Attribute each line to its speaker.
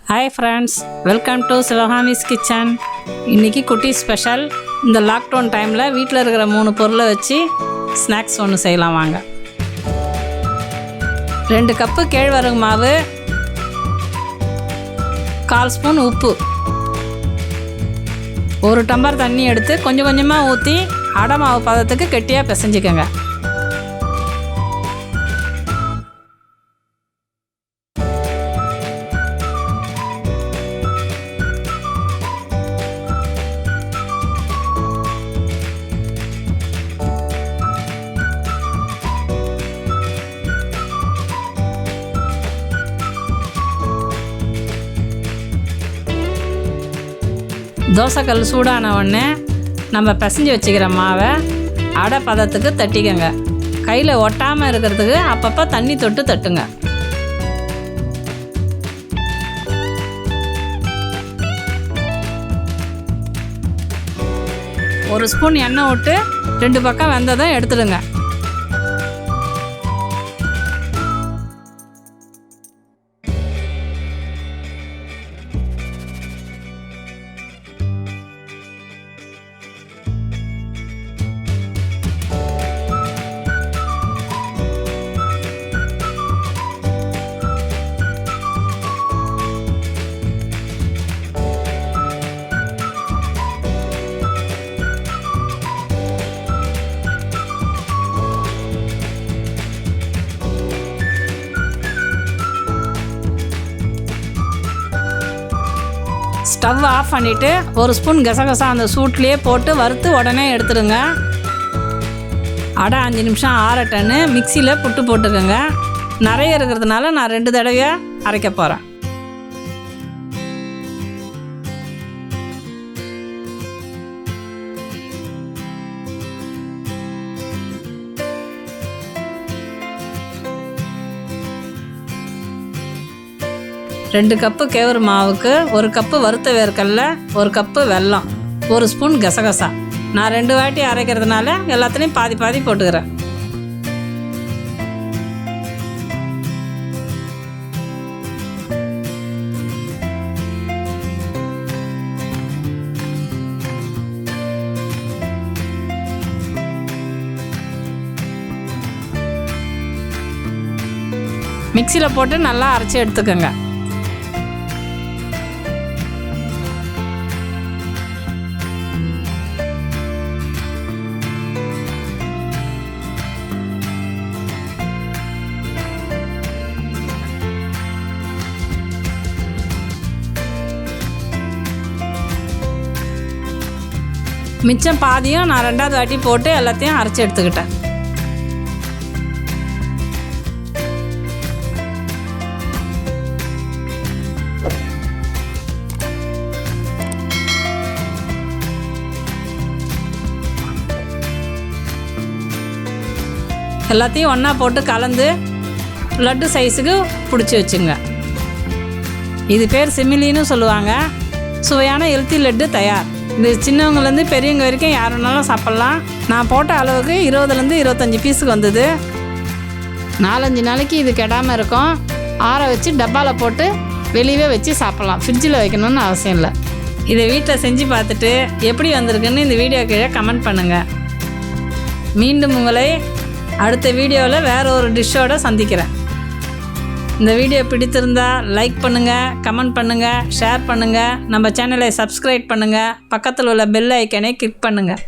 Speaker 1: Hi friends, welcome to sivagamiskitchen. இன்னைக்கு குட்டி special. இந்த லாக்டவுன் டைமில் வீட்டில் இருக்கிற 3 பொருளை வச்சு ஸ்நாக்ஸ் ஒன்று செய்யலாம் வாங்க. 2 கப்பு கேழ்வரகு மாவு, 1/4 ஸ்பூன் உப்பு, 1 டம்ளர் தண்ணி எடுத்து கொஞ்சம் கொஞ்சமாக ஊற்றி அடை மாவு பதத்துக்கு கெட்டியாக பிசைஞ்சிக்கோங்க. தோசைக்கல் சூடான உடனே நம்ம பிசைஞ்சு வச்சுக்கிற மாவை அடை பதத்துக்கு தட்டிக்கங்க. கையில் ஒட்டாமல் இருக்கிறதுக்கு அப்பப்போ தண்ணி தொட்டு தட்டுங்க. ஒரு ஸ்பூன் எண்ணெய் விட்டு 2 பக்கம் வெந்ததும் எடுத்துடுங்க. ஸ்டவ் ஆஃப் பண்ணிவிட்டு 1 ஸ்பூன் கசகசா அந்த சூட்லேயே போட்டு வறுத்து உடனே எடுத்துடுங்க. அடை 5 நிமிஷம் ஆறட்டன்னு மிக்சியில் புட்டு போட்டுக்கோங்க. நிறைய இருக்கிறதுனால நான் 2 தடவையாக அரைக்க போகிறேன். ரெண்டு கப்பு கேவரு மாவுக்கு 1 கப்பு வறுத்த வேர்க்கடலை, 1 கப்பு வெல்லம், 1 ஸ்பூன் கசகசா. நான் 2 வாட்டி அரைக்கிறதுனால எல்லாத்துலேயும் பாதி பாதி போட்டுக்கிறேன். மிக்சியில் போட்டு நல்லா அரைச்சி எடுத்துக்கோங்க. மிச்சம் பாதியும் நான் 2வது வாட்டி போட்டு எல்லாத்தையும் அரைச்சி எடுத்துக்கிட்டேன். எல்லாத்தையும் ஒன்றா போட்டு கலந்து லட்டு சைஸுக்கு பிடிச்சி வச்சுங்க. இது பேர் சிமிலின்னு சொல்லுவாங்க. சுவையான ஹெல்த்தி லட்டு தயார். இது சின்னவங்கலேருந்து பெரியவங்க வரைக்கும் யார் வேணாலும் சாப்பிட்லாம். நான் போட்ட அளவுக்கு 20லேருந்து 25 பீஸுக்கு வந்தது. 4-5 நாளைக்கு இது கெடாமல் இருக்கும். ஆற வச்சு டப்பாவில் போட்டு வெளியே வச்சு சாப்பிட்லாம். ஃப்ரிட்ஜில் வைக்கணும்னு அவசியம் இல்லை. இதை வீட்டில் செஞ்சு பார்த்துட்டு எப்படி வந்திருக்குன்னு இந்த வீடியோ கீழே கமெண்ட் பண்ணுங்கள். மீண்டும் உங்களை அடுத்த வீடியோவில் வேறு ஒரு டிஷ்ஷோடு சந்திக்கிறேன். இந்த வீடியோ பிடித்திருந்தால் லைக் பண்ணுங்கள், கமெண்ட் பண்ணுங்கள், ஷேர் பண்ணுங்கள். நம்ம சேனலை சப்ஸ்கிரைப் பண்ணுங்கள். பக்கத்தில் உள்ள பெல் ஐக்கனை கிளிக் பண்ணுங்கள்.